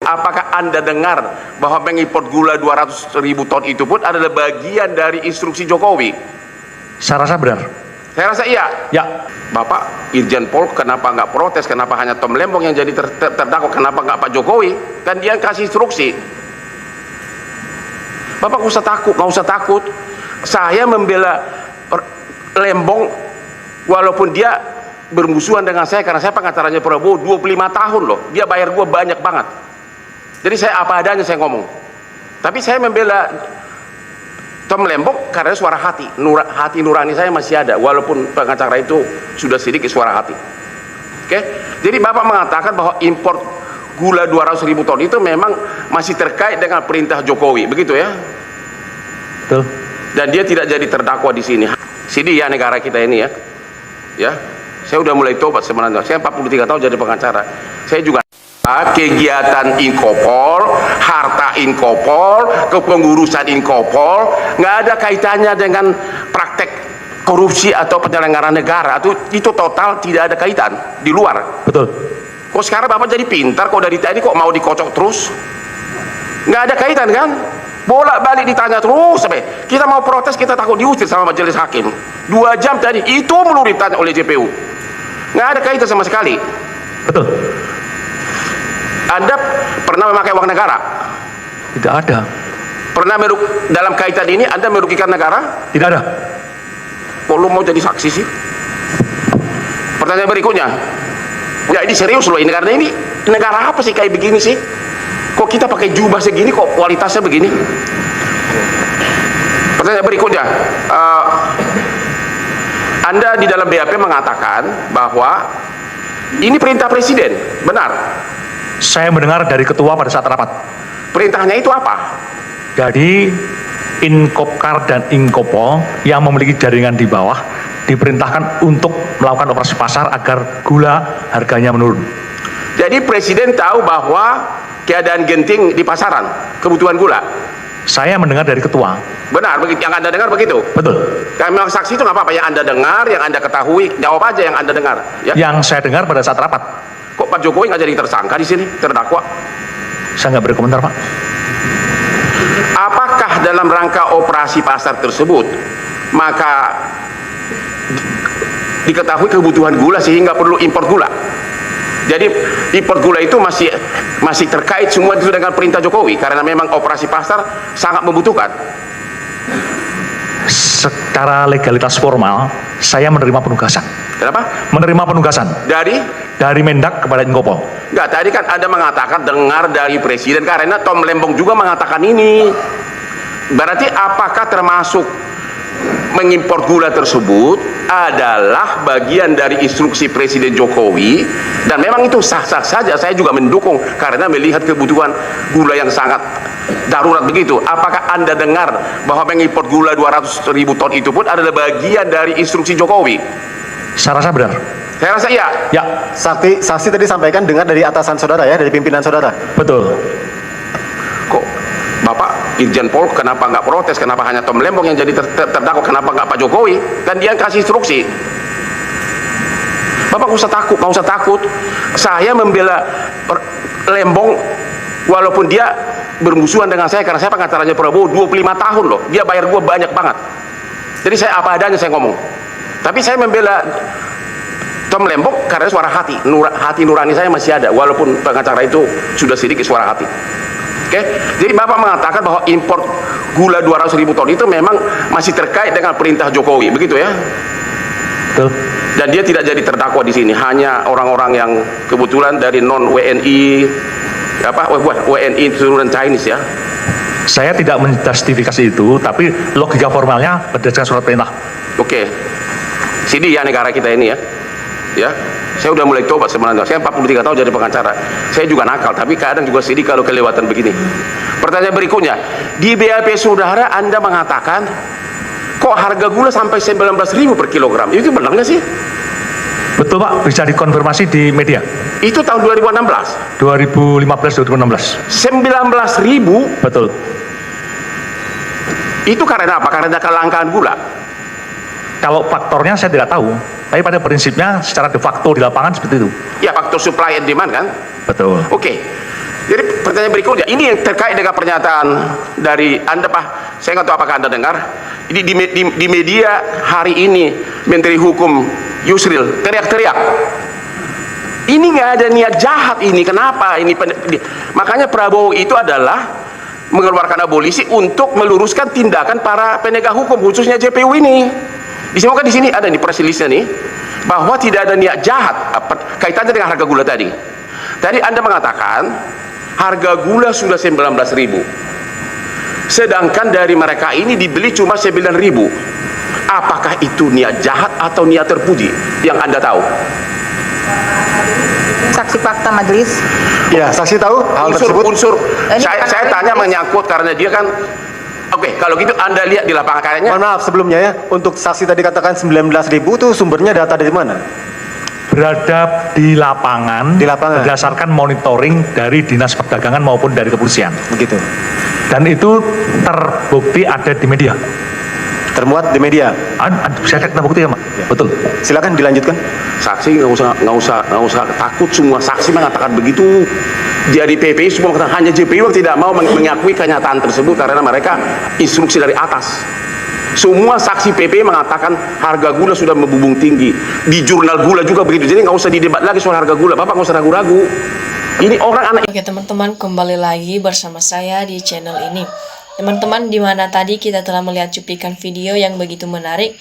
apakah Anda dengar bahwa mengimpor gula 200.000 ton itu pun adalah bagian dari instruksi Jokowi? Saya rasa benar. Saya rasa iya. Ya. Bapak Irjen Pol kenapa nggak protes? Kenapa hanya Tom Lembong yang jadi terdakwa? Kenapa nggak Pak Jokowi? Kan dia yang kasih instruksi. Bapak nggak usah takut. Saya membela Lembong walaupun dia bermusuhan dengan saya karena saya pengacaranya Prabowo 25 tahun loh. Dia bayar gua banyak banget. Jadi saya apa adanya saya ngomong. Tapi saya membela Tom Lembong karena suara hati. Hati nurani saya masih ada walaupun pengacara itu sudah sedikit suara hati. Oke? Jadi Bapak mengatakan bahwa impor gula 200.000 ton itu memang masih terkait dengan perintah Jokowi, begitu ya? Betul. Dan dia tidak jadi terdakwa di sini. Sini ya negara kita ini ya. Ya. Saya udah mulai tobat sebenarnya. Saya 43 tahun jadi pengacara. Saya juga kegiatan Inkopol, harta Inkopol, kepengurusan Inkopol nggak ada kaitannya dengan praktek korupsi atau penyelenggaraan negara. Itu total tidak ada kaitan di luar. Betul. Kok sekarang Bapak jadi pintar kok dari tadi kok mau dikocok terus? Nggak ada kaitan kan? Bolak-balik ditanya terus sampai kita mau protes, kita takut diusir sama majelis hakim. 2 jam tadi itu melulu ditanya oleh JPU. Nggak ada kaitan sama sekali. Betul. Anda pernah memakai uang negara? Tidak ada. Pernah dalam kaitan ini Anda merugikan negara? Tidak ada. Kok lu mau jadi saksi sih? Pertanyaan berikutnya. Ya ini serius loh, ini karena ini negara apa sih kayak begini sih? Kok kita pakai jubah segini kok kualitasnya begini? Pertanyaan berikutnya. Anda di dalam BAP mengatakan bahwa ini perintah presiden, benar? Saya mendengar dari ketua pada saat rapat. Perintahnya itu apa? Jadi Inkopkar dan Inkopol yang memiliki jaringan di bawah diperintahkan untuk melakukan operasi pasar agar gula harganya menurun. Jadi presiden tahu bahwa keadaan genting di pasaran, kebutuhan gula. Saya mendengar dari ketua. Benar, begitu. Yang Anda dengar begitu? Betul. Yang memang saksi itu nggak apa-apa. Yang Anda dengar, yang Anda ketahui, jawab aja yang Anda dengar. Ya? Yang saya dengar pada saat rapat. Kok Pak Jokowi nggak jadi tersangka di sini, terdakwa? Saya nggak berkomentar, Pak. Apakah dalam rangka operasi pasar tersebut maka diketahui kebutuhan gula sehingga perlu impor gula? Jadi impor gula itu masih terkait semua itu dengan perintah Jokowi karena memang operasi pasar sangat membutuhkan. Secara legalitas formal, saya menerima penugasan. Kenapa? Menerima penugasan dari Mendak kepada Inkopol. Enggak, tadi kan Anda mengatakan dengar dari presiden karena Tom Lembong juga mengatakan ini. Berarti apakah termasuk mengimpor gula tersebut adalah bagian dari instruksi Presiden Jokowi dan memang itu sah-sah saja, saya juga mendukung karena melihat kebutuhan gula yang sangat darurat begitu. Apakah Anda dengar bahwa mengimpor gula 200.000 ton itu pun adalah bagian dari instruksi Jokowi? Saya rasa benar. Saya rasa iya. Ya. Saksi tadi sampaikan dengar dari atasan saudara ya, dari pimpinan saudara. Betul. Kok Bapak Irjen Pol kenapa nggak protes? Kenapa hanya Tom Lembong yang jadi terdakwa? Kenapa nggak Pak Jokowi? Kan dia yang kasih instruksi. Bapak nggak usah takut. Saya membela Lembong walaupun dia bermusuhan dengan saya karena saya pengacaranya Prabowo 25 tahun loh. Dia bayar gua banyak banget. Jadi saya apa adanya saya ngomong. Tapi saya membela Tom Lembong karena suara hati. Hati nurani saya masih ada walaupun pengacara itu sudah sedikit suara hati. Oke, jadi Bapak mengatakan bahwa impor gula 200.000 ton itu memang masih terkait dengan perintah Jokowi, begitu ya? Betul. Dan dia tidak jadi terdakwa di sini, hanya orang-orang yang kebetulan dari non WNI, WNI turunan Chinese ya. Saya tidak menjustifikasi itu, tapi logika formalnya berdasarkan surat perintah. Oke, sini ya negara kita ini ya. Ya, saya udah mulai tobat sebenarnya. Saya 43 tahun jadi pengacara. Saya juga nakal, tapi kadang juga sedih kalau kelewatan begini. Pertanyaan berikutnya, di BAP saudara Anda mengatakan kok harga gula sampai 19.000 per kilogram? Itu benar nggak sih? Betul, Pak, bisa dikonfirmasi di media. Itu tahun 2016. 2015-2016. 19.000. Betul. Itu karena apa? Karena kelangkaan gula. Kalau faktornya saya tidak tahu, tapi pada prinsipnya secara de facto di lapangan seperti itu. Ya, faktor supply and demand kan? Betul. Oke. Jadi pertanyaan berikutnya, ini yang terkait dengan pernyataan dari Anda, Pak. Saya nggak tahu apakah Anda dengar. Ini di media hari ini, Menteri Hukum Yusril teriak-teriak. Ini nggak ada niat jahat ini. Kenapa? Makanya Prabowo itu adalah mengeluarkan abolisi untuk meluruskan tindakan para penegak hukum, khususnya JPU ini. Disebutkan di sini ada nih press release-nya nih, bahwa tidak ada niat jahat kaitannya dengan harga gula tadi. Tadi Anda mengatakan harga gula sudah 19.000, sedangkan dari mereka ini dibeli cuma 9.000. Apakah itu niat jahat atau niat terpuji yang Anda tahu? Saksi fakta majelis. Ya, saksi tahu hal tersebut. Unsur Ini saya karena tanya majelis. menyangkut karena dia kan. Oke, kalau gitu Anda lihat di lapangan kayaknya. Mohon maaf sebelumnya ya, untuk saksi tadi katakan 19.000 itu sumbernya data dari mana? Berada di lapangan, Di lapangan. berdasarkan monitoring dari Dinas Perdagangan maupun dari kepolisian. Begitu. Dan itu terbukti ada di media. Termuat di media. Saya cek terbukti ya, Pak? Ya. Betul. Silakan dilanjutkan. Saksi nggak usah takut, semua saksi mengatakan begitu. Jadi PPI semua mengatakan, hanya JPU yang tidak mau mengakui kenyataan tersebut karena mereka instruksi dari atas. Semua saksi PPI mengatakan harga gula sudah membubung tinggi. Di jurnal gula juga begitu. Jadi nggak usah didebat lagi soal harga gula. Bapak nggak usah ragu-ragu. Ini orang anak. Oke teman-teman, kembali lagi bersama saya di channel ini. Teman-teman, di mana tadi kita telah melihat cuplikan video yang begitu menarik.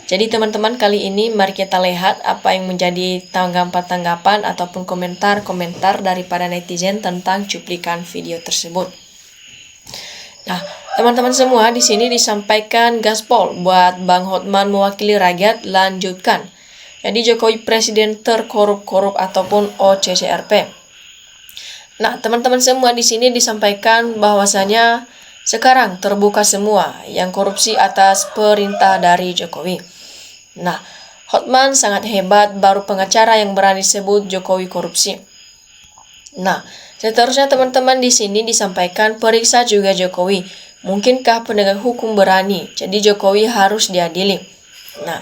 Jadi teman-teman, kali ini mari kita lihat apa yang menjadi tanggapan-tanggapan ataupun komentar-komentar daripada netizen tentang cuplikan video tersebut. Nah, teman-teman semua, di sini disampaikan gaspol buat Bang Hotman mewakili rakyat, lanjutkan. Jadi Jokowi presiden terkorup-korup ataupun OCCRP. Nah, teman-teman semua, di sini disampaikan bahwasanya sekarang terbuka semua yang korupsi atas perintah dari Jokowi. Nah, Hotman sangat hebat, baru pengacara yang berani sebut Jokowi korupsi. Nah, seterusnya teman-teman, di sini disampaikan periksa juga Jokowi. Mungkinkah penegak hukum berani? Jadi Jokowi harus diadili. Nah,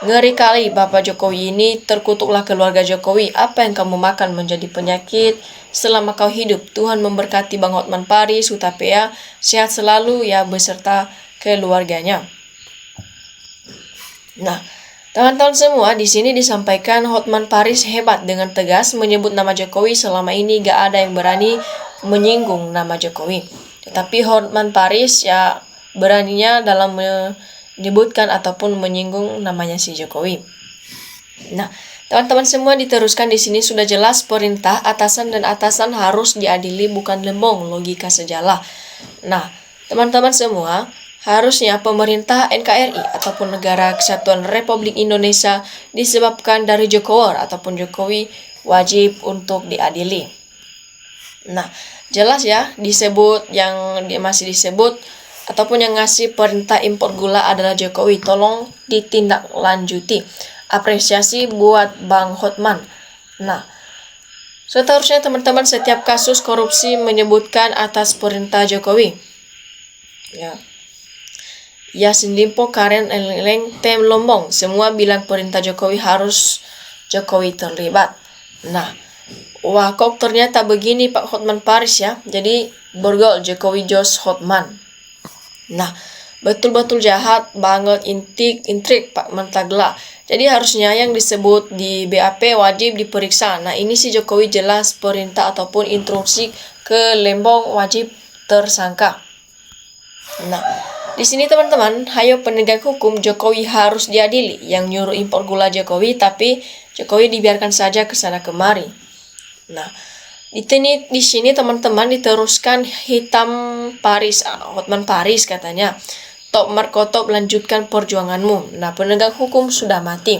ngeri kali Bapak Jokowi ini, terkutuklah keluarga Jokowi. Apa yang kamu makan menjadi penyakit selama kau hidup. Tuhan memberkati Bang Hotman Paris Hutapea, sehat selalu ya beserta keluarganya. Nah, teman-teman semua, di sini disampaikan Hotman Paris hebat dengan tegas menyebut nama Jokowi. Selama ini gak ada yang berani menyinggung nama Jokowi. Tetapi Hotman Paris ya beraninya dalam menyebutkan ataupun menyinggung namanya si Jokowi. Nah, teman-teman semua, diteruskan di sini sudah jelas perintah atasan dan atasan harus diadili, bukan lembong, logika sejalan. Nah, teman-teman semua, harusnya pemerintah NKRI ataupun Negara Kesatuan Republik Indonesia disebabkan dari Jokowi ataupun Jokowi wajib untuk diadili. Nah, jelas ya disebut yang masih disebut ataupun yang ngasih perintah impor gula adalah Jokowi. Tolong ditindaklanjuti. Apresiasi buat Bang Hotman. Nah, seterusnya teman-teman, setiap kasus korupsi menyebutkan atas perintah Jokowi. Ya. Yasin Limpo, Karen Eleng, Tem Lombong, semua bilang perintah Jokowi harus Jokowi terlibat. Nah, wah kok ternyata begini Pak Hotman Paris ya. Jadi borgol Jokowi Jos Hotman. Nah, betul-betul jahat banget, intrik Pak Mentagla. Jadi harusnya yang disebut di BAP wajib diperiksa. Nah, ini si Jokowi jelas perintah ataupun instruksi ke Lembong wajib tersangka. Nah, di sini teman-teman, hayo penegak hukum, Jokowi harus diadili. Yang nyuruh impor gula Jokowi, tapi Jokowi dibiarkan saja ke sana kemari. Nah, di sini teman-teman diteruskan hitam Paris, Hotman Paris katanya. Top Markotop, lanjutkan perjuanganmu. Nah, penegak hukum sudah mati.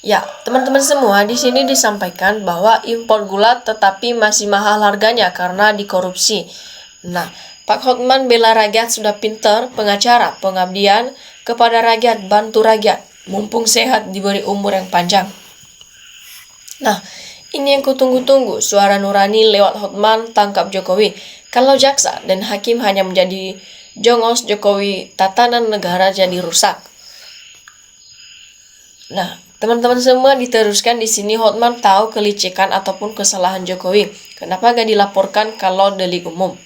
Ya, teman-teman semua, di sini disampaikan bahwa impor gula tetapi masih mahal harganya karena dikorupsi. Nah, Pak Hotman bela rakyat, sudah pintar, pengacara, pengabdian kepada rakyat, bantu rakyat, mumpung sehat, diberi umur yang panjang. Nah, ini yang kutunggu-tunggu, suara nurani lewat Hotman tangkap Jokowi. Kalau jaksa dan hakim hanya menjadi jongos Jokowi, tatanan negara jadi rusak. Nah, teman-teman semua, diteruskan di sini Hotman tahu kelicikan ataupun kesalahan Jokowi. Kenapa gak dilaporkan kalau delik umum?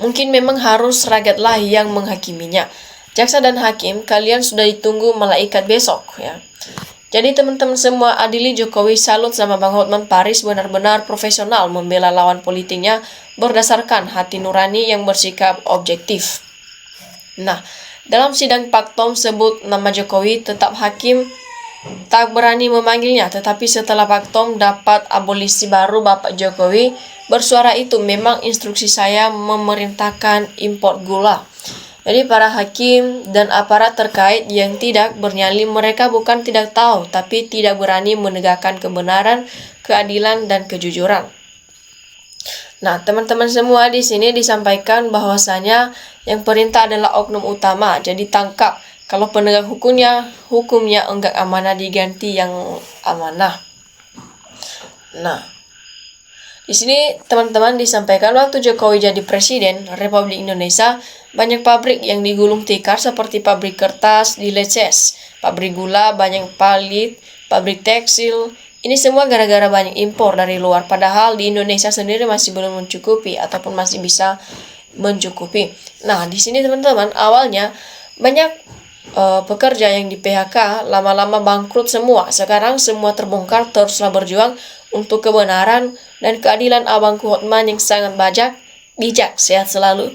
Mungkin memang harus rakyatlah yang menghakiminya. Jaksa dan hakim, kalian sudah ditunggu malaikat besok ya. Jadi teman-teman semua, adili Jokowi, salut sama Bang Hotman Paris, benar-benar profesional membela lawan politiknya berdasarkan hati nurani yang bersikap objektif. Nah, dalam sidang Paktom sebut nama Jokowi, tetap hakim tak berani memanggilnya, tetapi setelah Paktom dapat abolisi baru Bapak Jokowi bersuara itu memang instruksi saya memerintahkan impor gula. Jadi para hakim dan aparat terkait yang tidak bernyali, mereka bukan tidak tahu, tapi tidak berani menegakkan kebenaran, keadilan, dan kejujuran. Nah, teman-teman semua, di sini disampaikan bahwasanya yang perintah adalah oknum utama, jadi tangkap. Kalau penegak hukumnya enggak amanah, diganti yang amanah. Nah, di sini teman-teman disampaikan waktu Jokowi jadi Presiden Republik Indonesia, banyak pabrik yang digulung tikar seperti pabrik kertas di Leces, pabrik gula, banyak palit, pabrik tekstil. Ini semua gara-gara banyak impor dari luar, padahal di Indonesia sendiri masih belum mencukupi ataupun masih bisa mencukupi. Nah, di sini teman-teman, awalnya banyak pekerja yang di PHK lama-lama bangkrut semua. Sekarang semua terbongkar, teruslah berjuang untuk kebenaran dan keadilan abangku Hotman yang sangat bijak, sehat selalu.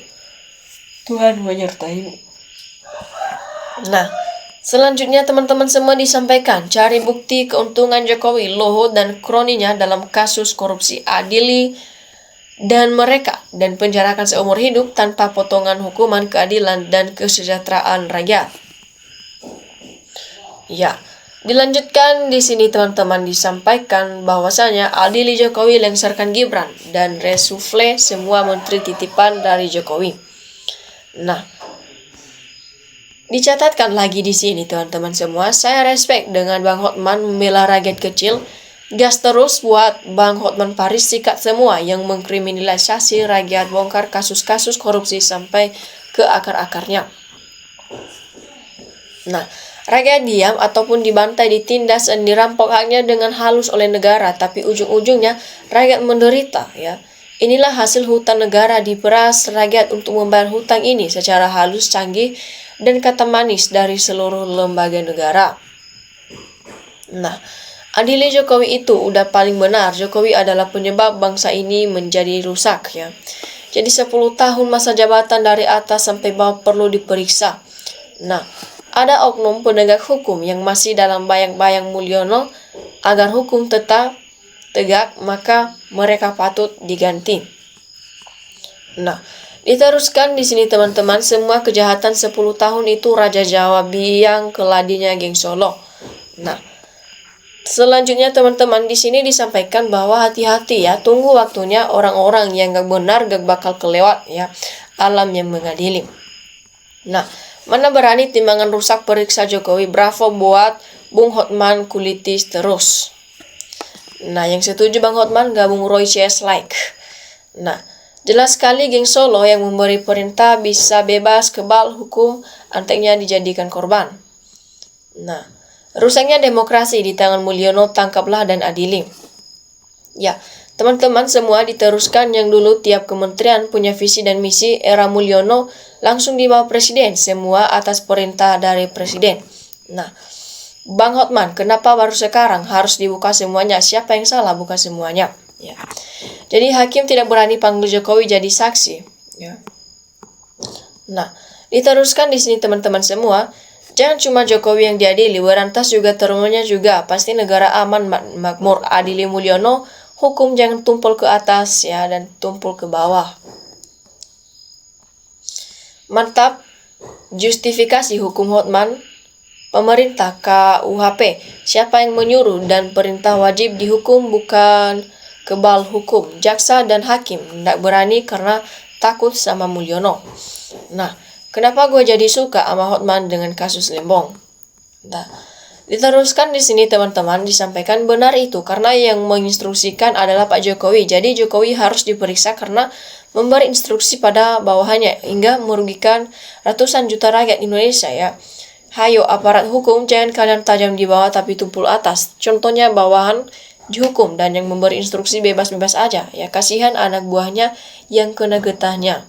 Tuhan menyertaimu. Nah, selanjutnya teman-teman semua disampaikan cari bukti keuntungan Jokowi, Luhut, dan kroninya dalam kasus korupsi, adili dan mereka, dan penjarakan seumur hidup tanpa potongan hukuman, keadilan, dan kesejahteraan rakyat. Ya, dilanjutkan di sini teman-teman disampaikan bahwasanya adili Jokowi, lengsarkan Gibran, dan reshuffle semua menteri titipan dari Jokowi. Nah, dicatatkan lagi di sini teman-teman semua, saya respect dengan Bang Hotman membela rakyat kecil. Gas terus buat Bang Hotman Paris, sikat semua yang mengkriminalisasi rakyat, bongkar kasus-kasus korupsi sampai ke akar-akarnya. Nah, rakyat diam ataupun dibantai, ditindas, dan dirampok haknya dengan halus oleh negara, tapi ujung-ujungnya rakyat menderita ya. Inilah hasil hutang negara, diperas rakyat untuk membayar hutang ini secara halus, canggih, dan kata manis dari seluruh lembaga negara. Nah, adili Jokowi itu udah paling benar. Jokowi adalah penyebab bangsa ini menjadi rusak ya. Jadi 10 tahun masa jabatan dari atas sampai bawah perlu diperiksa. Nah, ada oknum penegak hukum yang masih dalam bayang-bayang Mulyono agar hukum tetap tegak, maka mereka patut diganti. Nah, diteruskan di sini teman-teman, semua kejahatan 10 tahun itu Raja Jawa biang keladinya geng Solo. Nah, selanjutnya teman-teman di sini disampaikan bahwa hati-hati ya, tunggu waktunya orang-orang yang gak benar gak bakal kelewat ya, alam yang mengadili. Nah, mana berani timbangan rusak periksa Jokowi, bravo buat Bung Hotman kulitis terus. Nah, yang setuju Bang Hotman gabung Roy CS like. Nah, jelas sekali geng Solo yang memberi perintah bisa bebas kebal hukum, anteknya dijadikan korban. Nah, rusaknya demokrasi di tangan Mulyono, tangkaplah dan adili. Ya, teman-teman semua diteruskan yang dulu tiap kementerian punya visi dan misi, era Mulyono langsung di bawah presiden, semua atas perintah dari presiden. Nah, Bang Hotman, kenapa baru sekarang harus dibuka semuanya? Siapa yang salah buka semuanya? Ya. Jadi hakim tidak berani panggil Jokowi jadi saksi. Ya. Nah, diteruskan di sini teman-teman semua, jangan cuma Jokowi yang diadili, berantas juga turunnya juga. Pasti negara aman makmur. Adili Mulyono, hukum jangan tumpul ke atas ya dan tumpul ke bawah. Mantap. Justifikasi hukum Hotman. Pemerintah KUHP, siapa yang menyuruh dan perintah wajib dihukum, bukan kebal hukum. Jaksa dan hakim tidak berani karena takut sama Mulyono. Nah, kenapa gue jadi suka sama Hotman dengan kasus Lembong? Nah, diteruskan di sini teman-teman disampaikan benar itu karena yang menginstruksikan adalah Pak Jokowi. Jadi Jokowi harus diperiksa karena memberi instruksi pada bawahannya hingga merugikan ratusan juta rakyat Indonesia ya. Hayo aparat hukum, jangan kalian tajam di bawah tapi tumpul atas. Contohnya bawahan dihukum dan yang memberi instruksi bebas-bebas aja. Ya kasihan anak buahnya yang kena getahnya.